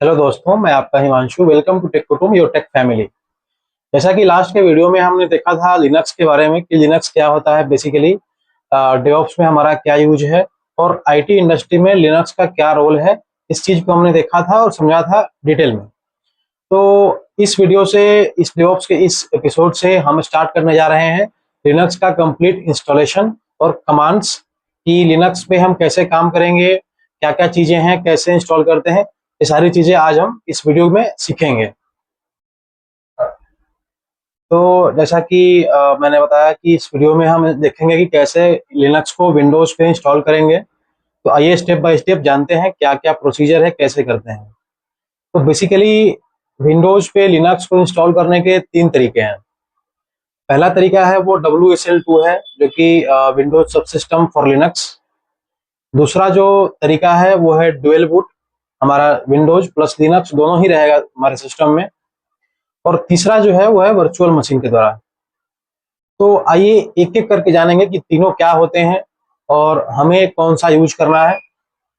Hello दोस्तों, मैं आपका हिमांशु। वेलकम टू टेक कुटुंब योर टेक फैमिली। जैसा कि लास्ट के वीडियो में हमने देखा था लिनक्स के बारे में कि लिनक्स क्या होता है बेसिकली, डेवऑप्स में हमारा क्या यूज है और आईटी इंडस्ट्री में लिनक्स का क्या रोल है। इस चीज को हमने देखा था और समझा था डिटेल में। तो इस वीडियो से, इस डेवऑप्स के इस एपिसोड से हम स्टार्ट करने जा रहे हैं लिनक्स का कंप्लीट इंस्टॉलेशन और कमांड्स कि लिनक्स पे हम कैसे काम करेंगे, क्या क्या चीजें हैं, कैसे इंस्टॉल करते हैं। ये सारी चीजें आज हम इस वीडियो में सीखेंगे। तो जैसा कि मैंने बताया कि इस वीडियो में हम देखेंगे कि कैसे लिनक्स को विंडोज पे इंस्टॉल करेंगे। तो आइए स्टेप बाय स्टेप जानते हैं क्या क्या प्रोसीजर है, कैसे करते हैं। तो बेसिकली विंडोज पे लिनक्स को इंस्टॉल करने के तीन तरीके हैं। पहला तरीका है वो WSL2 है, जो कि Windows subsystem for Linux. दूसरा जो तरीका है वो है डुअल बूट, हमारा विंडोज प्लस लिनक्स दोनों ही रहेगा हमारे सिस्टम में। और तीसरा जो है वो है वर्चुअल मशीन के द्वारा। तो आइए एक एक करके जानेंगे कि तीनों क्या होते हैं और हमें कौन सा यूज करना है,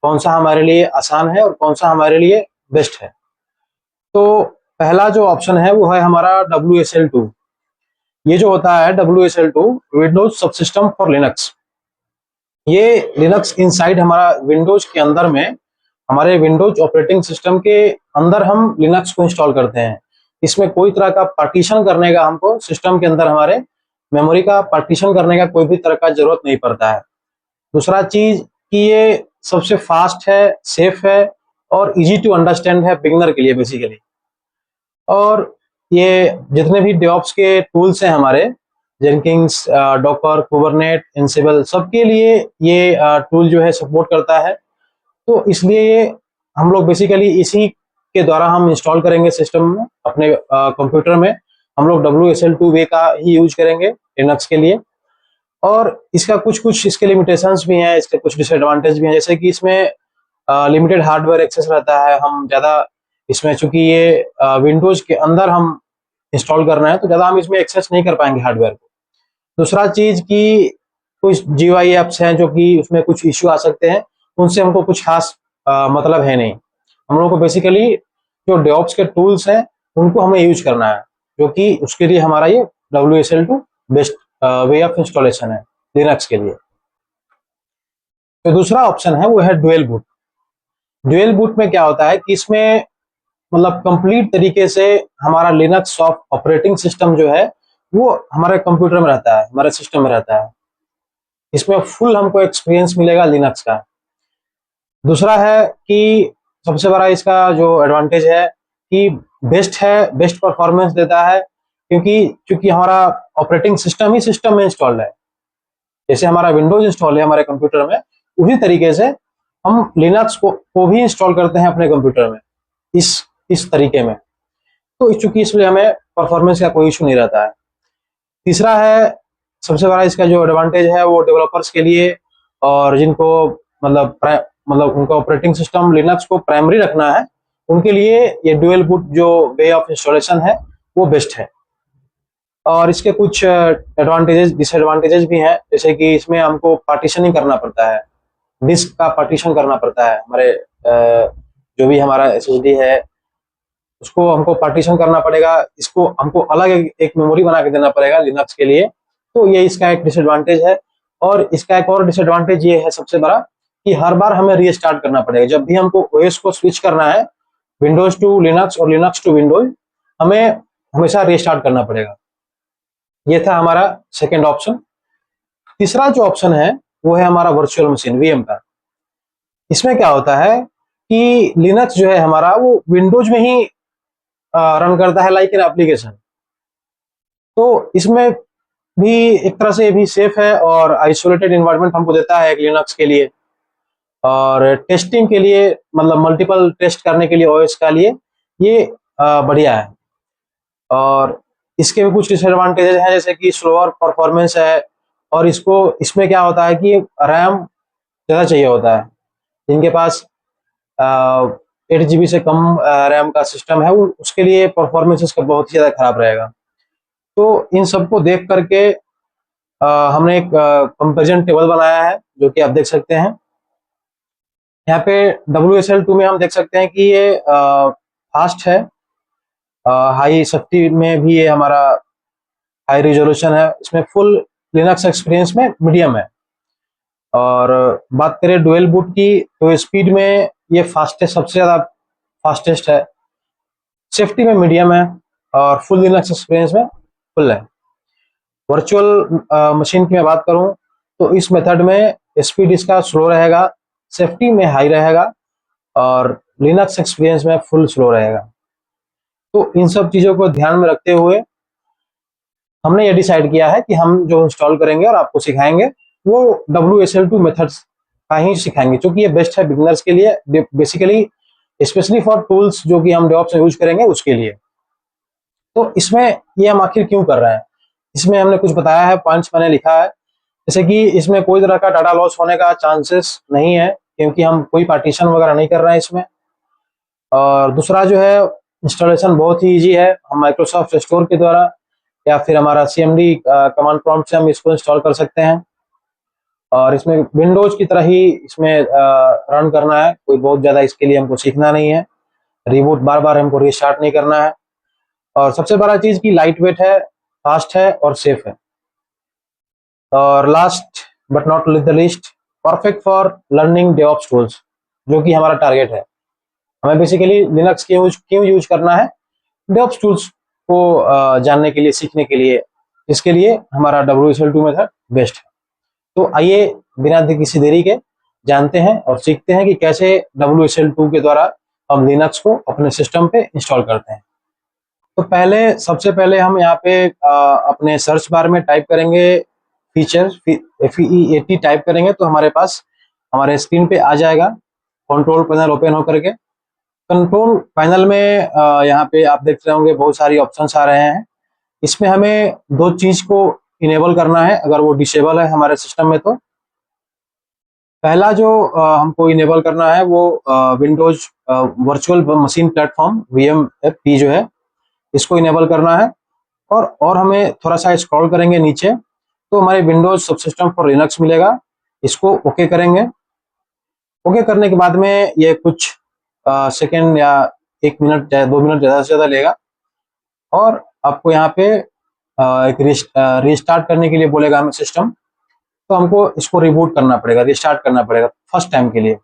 कौन सा हमारे लिए आसान है और कौन सा हमारे लिए बेस्ट है। तो पहला जो ऑप्शन है वो है हमारा WSL2। ये जो होता है WSL2, Windows subsystem for Linux. ये लिनक्स इनसाइड हमारा विंडोज के अंदर में, हमारे विंडोज ऑपरेटिंग सिस्टम के अंदर हम लिनक्स को इंस्टॉल करते हैं। इसमें कोई तरह का पार्टीशन करने का, हमको सिस्टम के अंदर हमारे मेमोरी का पार्टीशन करने का कोई भी तरह का जरूरत नहीं पड़ता है। दूसरा चीज कि ये सबसे फास्ट है, सेफ है और इजी टू अंडरस्टैंड है बिगिनर के लिए बेसिकली। और ये जितने भी डेवऑप्स के टूल्स हैं हमारे, जेनकिंस, डॉकर, कुबरनेट, एंसिबल, सबके लिए ये टूल जो है सपोर्ट करता है। तो इसलिए ये हम लोग बेसिकली इसी के द्वारा हम इंस्टॉल करेंगे सिस्टम में, अपने कंप्यूटर में। हम लोग WSL2 वे का ही यूज करेंगे लिनक्स के लिए। और इसका कुछ कुछ इसके लिमिटेशंस भी हैं, इसके कुछ डिसएडवांटेज भी हैं। जैसे कि इसमें लिमिटेड हार्डवेयर एक्सेस रहता है। हम ज़्यादा इसमें, चूंकि ये विंडोज के अंदर हम इंस्टॉल करना है, तो ज़्यादा हम इसमें एक्सेस नहीं कर पाएंगे हार्डवेयर को। दूसरा चीज़ कि कुछ GUI ऐप्स हैं जो कि उसमें कुछ इश्यू आ सकते हैं, उनसे हमको कुछ खास मतलब है नहीं। हम लोग को बेसिकली जो डेवऑप्स के टूल्स हैं उनको हमें यूज करना है, जो कि उसके लिए हमारा ये WSL2 best way of installation है लिनक्स के लिए। तो दूसरा ऑप्शन है वो है डुअल बूट। डुअल बूट में क्या होता है कि इसमें मतलब कंप्लीट तरीके से हमारा लिनक्स ऑपरेटिंग सिस्टम जो है वो हमारे कंप्यूटर में रहता है, हमारे सिस्टम में रहता है। इसमें फुल हमको एक्सपीरियंस मिलेगा लिनक्स का। दूसरा है कि सबसे बड़ा इसका जो एडवांटेज है कि बेस्ट है, बेस्ट परफॉर्मेंस देता है, क्योंकि चूंकि हमारा ऑपरेटिंग सिस्टम ही सिस्टम में इंस्टॉल्ड है। जैसे हमारा विंडोज इंस्टॉल है हमारे कंप्यूटर में, उसी तरीके से हम लिनक्स को भी इंस्टॉल करते हैं अपने कंप्यूटर में, इस तरीके में। तो चूंकि इसलिए हमें परफॉर्मेंस का कोई इशू नहीं रहता है। तीसरा है, सबसे बड़ा इसका जो एडवांटेज है वो डेवलपर्स के लिए, और जिनको मतलब मतलब उनका ऑपरेटिंग सिस्टम लिनक्स को प्राइमरी रखना है, उनके लिए ये डुअल बूट जो वे ऑफ इंस्टॉलेशन है वो बेस्ट है। और इसके कुछ एडवांटेजेस डिसएडवांटेजेस भी हैं, जैसे कि इसमें हमको पार्टीशनिंग करना पड़ता है, डिस्क का पार्टीशन करना पड़ता है। हमारे जो भी हमारा SSD है उसको हमको पार्टीशन करना पड़ेगा, इसको हमको अलग एक मेमोरी बना के देना पड़ेगा लिनक्स के लिए। तो ये इसका एक डिसएडवांटेज है। और इसका एक और डिसएडवांटेज ये है सबसे बड़ा, कि हर बार हमें रीस्टार्ट करना पड़ेगा। जब भी हमको OS को स्विच करना है, विंडोज टू लिनक्स और लिनक्स टू विंडोज, हमें हमेशा रीस्टार्ट करना पड़ेगा। ये था हमारा सेकेंड ऑप्शन। तीसरा जो ऑप्शन है वो है हमारा वर्चुअल मशीन, VM का। इसमें क्या होता है कि लिनक्स जो है हमारा वो विंडोज में ही रन करता है लाइक एन एप्लीकेशन। तो इसमें भी एक तरह से भी सेफ है और आइसोलेटेड इन्वायरमेंट हमको देता है एक लिनक्स के लिए। और टेस्टिंग के लिए, मतलब मल्टीपल टेस्ट करने के लिए OS का लिए ये बढ़िया है। और इसके भी कुछ डिसएडवांटेजेस हैं, जैसे कि स्लोअर परफॉर्मेंस है। और इसमें क्या होता है कि रैम ज़्यादा चाहिए होता है। जिनके पास 8 GB से कम रैम का सिस्टम है, वो उसके लिए परफॉर्मेंस इसका बहुत ही ज़्यादा खराब रहेगा। तो इन सबको देख करके हमने एक कंपेरिजन टेबल बनाया है, जो कि आप देख सकते हैं। यहाँ पे WSL2 में हम देख सकते हैं कि ये फास्ट है, हाई सेफ्टी में भी ये हमारा हाई रिजोल्यूशन है, इसमें फुल लिनक्स एक्सपीरियंस में मीडियम है। और बात करें डुअल बूट की, तो स्पीड में ये फास्टेस्ट, सबसे ज़्यादा फास्टेस्ट है, सेफ्टी में मीडियम है, और फुल लिनक्स एक्सपीरियंस में फुल है। वर्चुअल मशीन की मैं बात करूं तो इस मेथड में स्पीड इसका स्लो रहेगा, सेफ्टी में हाई रहेगा, और लिनक्स एक्सपीरियंस में फुल स्लो रहेगा। तो इन सब चीज़ों को ध्यान में रखते हुए हमने ये डिसाइड किया है कि हम जो इंस्टॉल करेंगे और आपको सिखाएंगे वो WSL2 मेथड्स का ही सिखाएंगे, क्योंकि ये बेस्ट है बिगिनर्स के लिए, बेसिकली स्पेशली फॉर टूल्स जो कि हम डेवऑप्स में यूज करेंगे उसके लिए। तो इसमें ये हम आखिर क्यों कर रहे हैं, इसमें हमने कुछ बताया है, पॉइंट्स मैंने लिखा है, जैसे कि इसमें कोई तरह का डाटा लॉस होने का चांसेस नहीं है, क्योंकि हम कोई पार्टीशन वगैरह नहीं कर रहे हैं इसमें। और दूसरा जो है, इंस्टॉलेशन बहुत ही ईजी है, हम माइक्रोसॉफ्ट स्टोर के द्वारा या फिर हमारा CMD कमांड प्रॉम्प्ट से हम इसको इंस्टॉल कर सकते हैं। और इसमें विंडोज की तरह ही इसमें रन करना है, कोई बहुत ज़्यादा इसके लिए हमको सीखना नहीं है, रिबूट बार बार हमको रिस्टार्ट नहीं करना है। और सबसे बड़ा चीज़ की लाइट वेट है, फास्ट है और सेफ है। और last but not the least, perfect for learning DevOps tools, जो कि हमारा टारगेट है। हमें बेसिकली लिनक्स क्यों यूज करना है, डेवऑप्स टूल्स को जानने के लिए, सीखने के लिए, इसके लिए हमारा WSL2 मेथड बेस्ट है। तो आइए बिना किसी देरी के जानते हैं और सीखते हैं कि कैसे WSL2 के द्वारा हम लिनक्स को अपने सिस्टम पे इंस्टॉल करते हैं। तो सबसे पहले हम यहाँ पे अपने सर्च बार में टाइप करेंगे फीचर, FEAT टाइप करेंगे तो हमारे पास हमारे स्क्रीन पे आ जाएगा कंट्रोल पैनल ओपन होकर के। कंट्रोल पैनल में यहाँ पे आप देख रहे होंगे बहुत सारी ऑप्शंस आ रहे हैं। इसमें हमें दो चीज को इनेबल करना है, अगर वो डिसेबल है हमारे सिस्टम में। तो पहला जो हमको इनेबल करना है वो Windows virtual machine platform VMP जो है, इसको इनेबल करना है। और हमें थोड़ा सा स्क्रॉल करेंगे नीचे तो हमारे विंडोज सबसिस्टम फॉर लिनक्स मिलेगा, इसको ओके करेंगे। ओके करने के बाद में ये कुछ सेकेंड या 1 मिनट या 2 मिनट ज़्यादा से ज़्यादा लेगा, और आपको यहाँ पे एक रिस्टार्ट करने के लिए बोलेगा हमें सिस्टम, तो हमको इसको रिबूट करना पड़ेगा, रिस्टार्ट करना पड़ेगा फर्स्ट टाइम के लिए।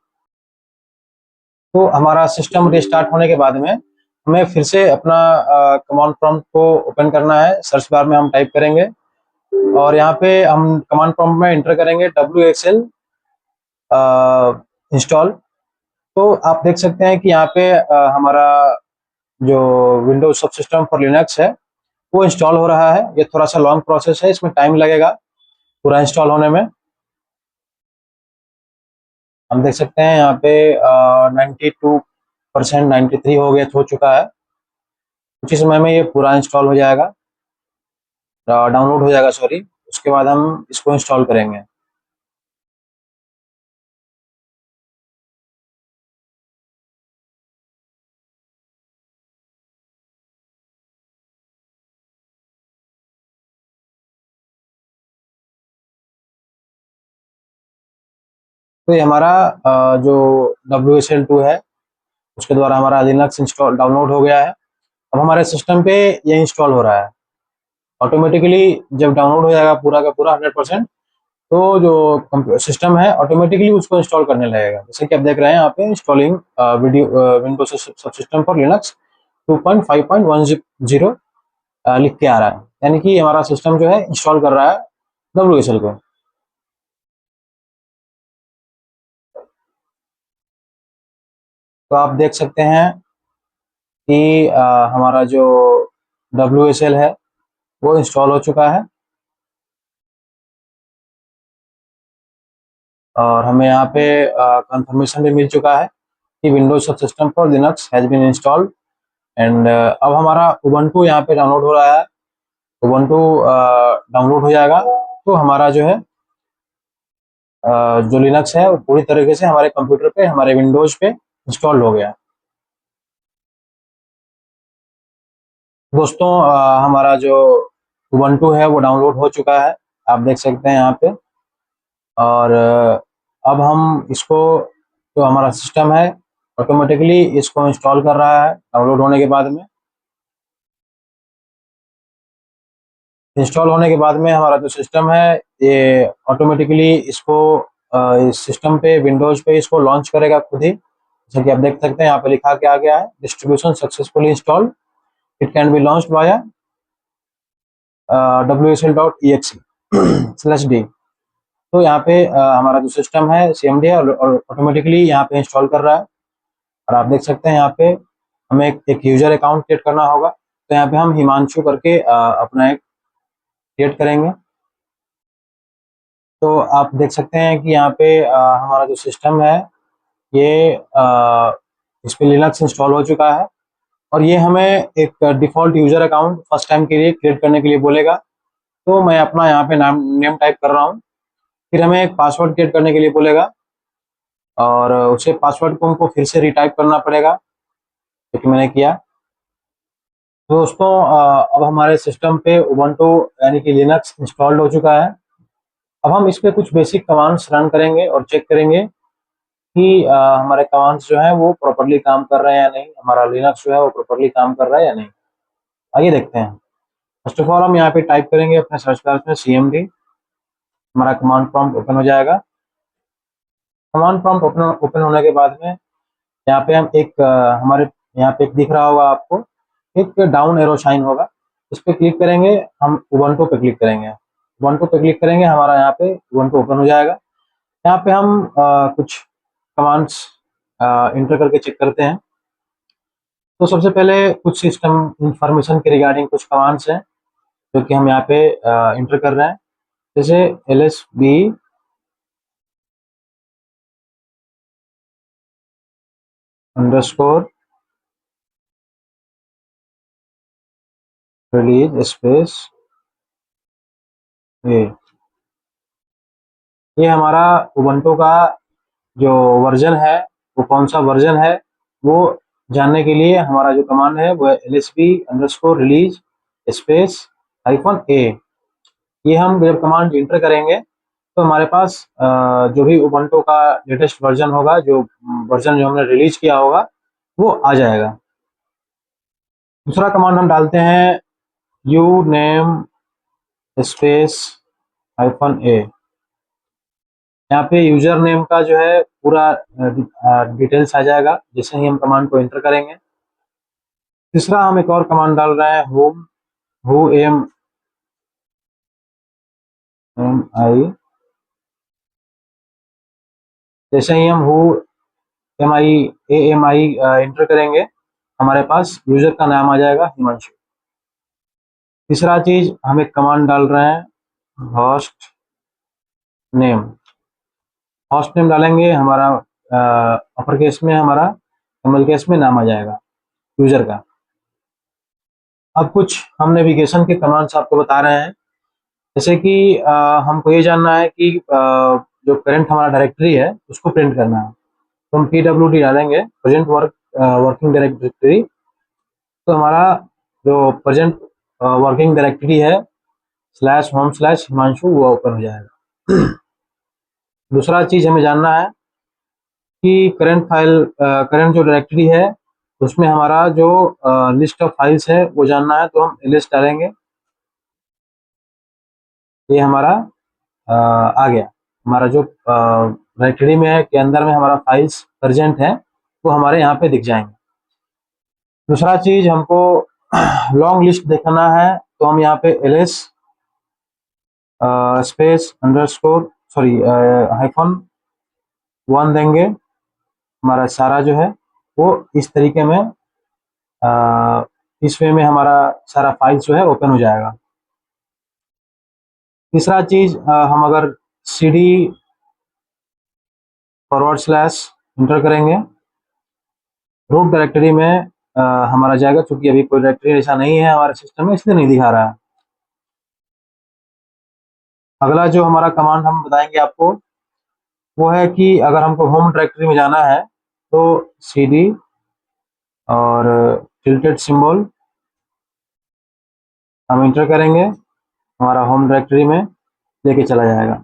तो हमारा सिस्टम रिस्टार्ट होने के बाद में हमें फिर से अपना कमांड प्रॉम्प्ट को ओपन करना है, सर्च बार में हम टाइप करेंगे और यहाँ पे हम कमांड प्रॉम्प्ट में एंटर करेंगे WSL इंस्टॉल। तो आप देख सकते हैं कि यहाँ पे हमारा जो विंडोज सबसिस्टम फॉर लिनक्स है वो इंस्टॉल हो रहा है। ये थोड़ा सा लॉन्ग प्रोसेस है, इसमें टाइम लगेगा पूरा इंस्टॉल होने में। हम देख सकते हैं यहाँ पे 92%, 93 हो चुका है। कुछ ही समय में ये पूरा इंस्टॉल हो जाएगा, डाउनलोड हो जाएगा सॉरी, उसके बाद हम इसको इंस्टॉल करेंगे। तो ये हमारा जो WSL2 है उसके द्वारा हमारा लिनक्स इंस्टॉल डाउनलोड हो गया है। अब हमारे सिस्टम पे ये इंस्टॉल हो रहा है ऑटोमेटिकली। जब डाउनलोड हो जाएगा पूरा का पूरा 100%, तो जो सिस्टम है ऑटोमेटिकली उसको इंस्टॉल करने लगेगा। जैसे कि आप देख रहे हैं यहाँ पे installing Windows subsystem for Linux 2.5.10 लिख के आ रहा है, यानी कि हमारा सिस्टम जो है इंस्टॉल कर रहा है WSL को। तो आप देख सकते हैं कि हमारा जो WSL है वो इंस्टॉल हो चुका है, और हमें यहाँ पे कंफर्मेशन भी मिल चुका है कि Windows subsystem for Linux has been installed. And अब हमारा उबंटू यहाँ पे डाउनलोड हो रहा है। उबंटू डाउनलोड हो जाएगा तो हमारा जो है जो लिनक्स है वो पूरी तरीके से हमारे कंप्यूटर पे, हमारे विंडोज पे इंस्टॉल हो गया। दोस्तों हमारा जो उबंटू है वो डाउनलोड हो चुका है, आप देख सकते हैं यहाँ पे। और अब हम इसको तो हमारा सिस्टम है ऑटोमेटिकली इसको इंस्टॉल कर रहा है डाउनलोड होने के बाद में। इंस्टॉल होने के बाद में हमारा जो सिस्टम है ये ऑटोमेटिकली इसको इस सिस्टम पे विंडोज पे इसको लॉन्च करेगा खुद ही। जैसा कि आप देख सकते हैं यहाँ पे लिखा के आ गया है distribution successfully installed, it can be launched via wsl.exe/d। तो यहाँ पे हमारा जो सिस्टम है CMD है और ऑटोमेटिकली यहाँ पे इंस्टॉल कर रहा है। और आप देख सकते हैं यहाँ पे हमें एक यूजर अकाउंट क्रिएट करना होगा, तो यहाँ पे हम हिमांशु करके अपना एक क्रिएट करेंगे। तो आप देख सकते हैं कि यहाँ पे हमारा जो सिस्टम है ये इस पे लिनक्स इंस्टॉल हो चुका है और ये हमें एक default user account first time के लिए क्रिएट करने के लिए बोलेगा। तो मैं अपना यहाँ पे नेम टाइप कर रहा हूँ, फिर हमें एक पासवर्ड क्रिएट करने के लिए बोलेगा और उसे पासवर्ड को हमको फिर से रिटाइप करना पड़ेगा, जो कि मैंने किया। तो दोस्तों अब हमारे सिस्टम पे उबंटू यानी कि लिनक्स इंस्टॉल्ड हो चुका है। अब हम इस पे कुछ बेसिक कमांड्स रन करेंगे और चेक करेंगे कि हमारे कमांड्स जो हैं वो प्रॉपर्ली काम कर रहे हैं या नहीं, हमारा लिनक्स जो है वो प्रॉपर्ली काम कर रहा है या नहीं। आइए देखते हैं। फर्स्ट ऑफ ऑल हम यहाँ पे टाइप करेंगे अपने सर्च बार में CMD, हमारा कमांड प्रॉम्प्ट ओपन हो जाएगा। कमांड प्रॉम्प्ट ओपन होने के बाद में यहाँ पे हम एक हमारे यहाँ पे एक दिख रहा होगा आपको, एक डाउन एरो साइन होगा, इस पे क्लिक करेंगे, हम उबंटू पे क्लिक करेंगे। उबंटू पे क्लिक करेंगे, हमारा यहाँ पे उबंटू ओपन हो जाएगा। यहाँ पे हम कुछ कमांड्स इंटर करके चेक करते हैं। तो सबसे पहले कुछ सिस्टम इंफॉर्मेशन के रिगार्डिंग कुछ कमांड्स हैं जो कि हम यहाँ पे इंटर कर रहे हैं, जैसे LSB अंडरस्कोर रिलीज स्पेस ये हमारा उबंटू का जो वर्जन है वो कौन सा वर्जन है वो जानने के लिए हमारा जो कमांड है वो है LSB_release स्पेस -a। ये हम जब कमांड इंटर करेंगे तो हमारे पास जो भी उबंटू का लेटेस्ट वर्जन होगा, जो वर्जन जो हमने रिलीज किया होगा वो आ जाएगा। दूसरा कमांड हम डालते हैं uname स्पेस -a। यहाँ पे यूजर नेम का जो है पूरा डिटेल्स आ जाएगा जैसे ही हम कमांड को एंटर करेंगे। तीसरा हम एक और कमांड डाल रहे हैं होम हु एम एम आई। जैसे ही हम हु एम आई एंटर करेंगे हमारे पास यूजर का नाम आ जाएगा हिमांशु। तीसरा चीज हम एक कमांड डाल रहे हैं होस्ट नेम। होस्ट नेम डालेंगे, हमारा अपर केस में, हमारा स्मॉल केस में नाम आ जाएगा यूजर का। अब कुछ हम नेविगेशन के कमांड्स आपको बता रहे हैं, जैसे कि हमको ये जानना है कि जो करंट हमारा डायरेक्टरी है उसको प्रिंट करना है, तो हम PWD डालेंगे, प्रेजेंट वर्किंग डायरेक्टरी। तो हमारा जो प्रेजेंट वर्किंग डायरेक्टरी है /home/हिमांशु वो ओपन हो जाएगा। दूसरा चीज हमें जानना है कि करंट जो डायरेक्टरी है उसमें हमारा जो लिस्ट ऑफ फाइल्स है वो जानना है, तो हम लिस्ट डालेंगे। ये हमारा आ गया, हमारा जो डायरेक्टरी में है के अंदर में हमारा फाइल्स प्रेजेंट है वो हमारे यहाँ पे दिख जाएंगे। दूसरा चीज हमको लॉन्ग लिस्ट देखना है, तो हम यहाँ पे ls स्पेस अंडरस्कोर सॉरी -1 देंगे। हमारा सारा जो है वो इस तरीके में इस वे में हमारा सारा फाइल्स जो है ओपन हो जाएगा। तीसरा चीज हम अगर cd / इंटर करेंगे रूट डायरेक्टरी में हमारा जाएगा, क्योंकि अभी कोई डायरेक्टरी ऐसा नहीं है हमारे सिस्टम में इसलिए नहीं दिखा रहा है। अगला जो हमारा कमांड हम बताएंगे आपको वो है कि अगर हमको होम डायरेक्टरी में जाना है तो cd और टिल्टेड सिंबल हम इंटर करेंगे, हमारा होम डायरेक्टरी में लेके चला जाएगा।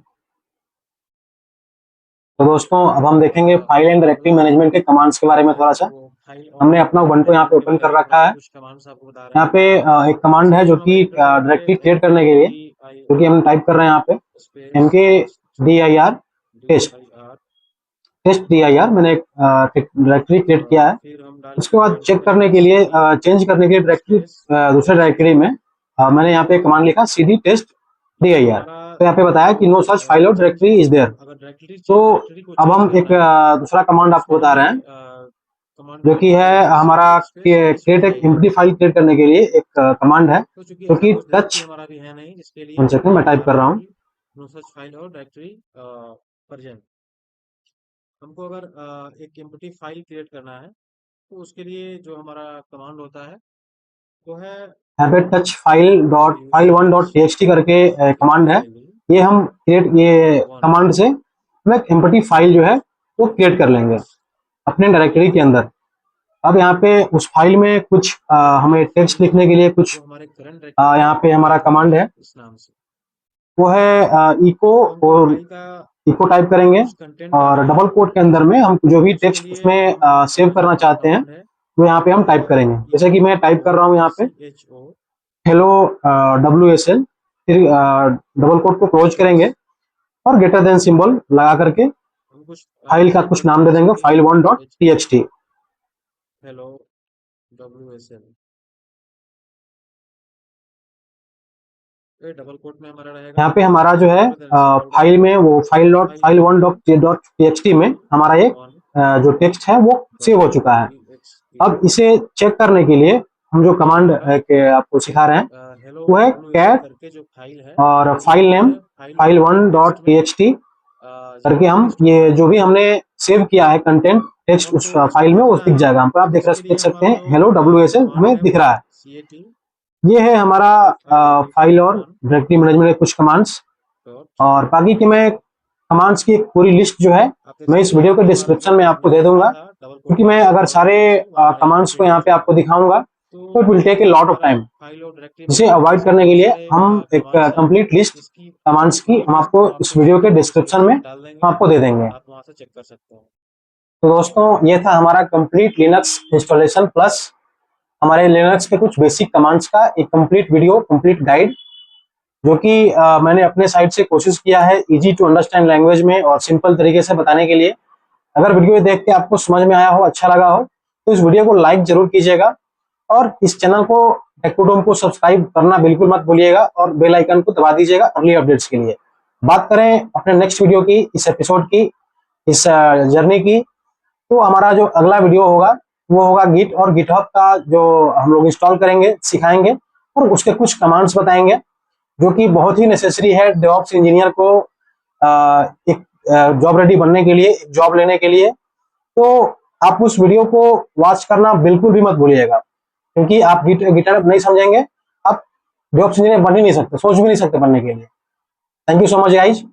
तो दोस्तों अब हम देखेंगे फाइल एंड डायरेक्टरी मैनेजमेंट के कमांड्स के बारे में थोड़ा सा। हमने अपना उबंटू यहाँ पे ओपन कर रखा है। यहाँ पे एक कमांड है जो कि डायरेक्टरी क्रिएट करने के लिए, जो कि हम टाइप कर रहे हैं यहाँ पे mkdir टेस्ट dir मैंने एक डायरेक्टरी क्रिएट किया है। उसके बाद चेक करने के लिए, चेंज करने के लिए डायरेक्टरी दूसरे डायरेक्टरी में मैंने यहाँ पे कमांड लिखा cd टेस्ट dir। तो यहाँ पे बताया कि नो सच फाइल और डायरेक्टरी इज देयर। तो अब हम एक दूसरा कमांड आपको बता रहे हैं, जो कि है हमारा क्रिएट एक एम्प्टी फाइल क्रिएट करने के लिए एक कमांड है, जो कि टच, वन सेकंड मैं टाइप कर रहा हूँ। हमको अगर एक एम्प्टी फाइल क्रिएट करना है तो उसके लिए जो हमारा कमांड होता है वो है यहाँ पे touch file one dot TXT करके कमांड है। ये हम क्रिएट, ये कमांड से हम एक एम्प्टी फाइल जो है वो क्रिएट कर लेंगे अपने डायरेक्टरी के अंदर। अब यहाँ पे उस फाइल में कुछ हमें टेक्स्ट लिखने के लिए कुछ यहाँ पे हमारा कमांड है, वो है इको, और इको टाइप करेंगे और डबल कोट के अंदर में हम जो भी टेक्स्ट उसमें सेव करना चाहते हैं वो यहाँ पे हम टाइप करेंगे। जैसे कि मैं टाइप कर रहा हूँ यहाँ पे हेलो WSL, फिर डबल कोट को क्लोज करेंगे और ग्रेटर देन सिंबल लगा करके फाइल का कुछ नाम दे देंगे, file one dot TXT. Hello WSL, double quote में हमारा रहेगा। यहाँ पे हमारा जो है फाइल में वो फाइल वन डॉट टीएक्सटी में हमारा एक जो टेक्स्ट है वो सेव हो चुका है। अब इसे चेक करने के लिए हम जो कमांड आपको सिखा रहे हैं वो है कैट और file name file one dot TXT करके हम ये जो भी हमने सेव किया है कंटेंट टेक्स्ट उस फाइल में वो दिख जाएगा। हम पे आप देख सकते हैं हेलो WSL हमें दिख रहा है। ये है हमारा फाइल और डायरेक्टरी मैनेजमेंट के कुछ कमांड्स। और बाकी की मैं कमांड्स की एक पूरी लिस्ट जो है मैं इस वीडियो के डिस्क्रिप्शन में आपको दे दूंगा, क्योंकि मैं अगर सारे कमांड्स को यहाँ पे आपको दिखाऊंगा तो it will take a lot of time. जिसे अवॉइड करने के लिए हम एक कंप्लीट लिस्ट कमांड्स की हम आपको इस वीडियो के डिस्क्रिप्शन में हम आपको दे देंगे। तो दोस्तों ये था हमारा कंप्लीट लिनक्स इंस्टॉलेशन प्लस हमारे लिनक्स के कुछ बेसिक कमांड्स का एक कंप्लीट वीडियो, कंप्लीट गाइड, जो कि मैंने अपने साइड से कोशिश किया है इजी टू अंडरस्टैंड लैंग्वेज में और सिंपल तरीके से बताने के लिए। अगर वीडियो देख के आपको समझ में आया हो, अच्छा लगा हो, तो इस वीडियो को लाइक जरूर कीजिएगा और इस चैनल को टेक्टोडोम को सब्सक्राइब करना बिल्कुल मत भूलिएगा और बेल आइकन को दबा दीजिएगा अर्ली अपडेट्स के लिए। बात करें अपने नेक्स्ट वीडियो की, इस एपिसोड की, इस जर्नी की, तो हमारा जो अगला वीडियो होगा वो होगा गिट और गिटहब का, जो हम लोग इंस्टॉल करेंगे, सिखाएंगे और उसके कुछ कमांड्स बताएंगे, जो कि बहुत ही नेसेसरी है डेवऑप्स इंजीनियर को एक जॉब रेडी बनने के लिए, जॉब लेने के लिए। तो आप उस वीडियो को वॉच करना बिल्कुल भी मत भूलिएगा, क्योंकि आप गिटहब नहीं समझेंगे, आप डेवऑप्स इंजीनियर बन ही नहीं सकते, सोच भी नहीं सकते बनने के लिए। Thank you so much guys.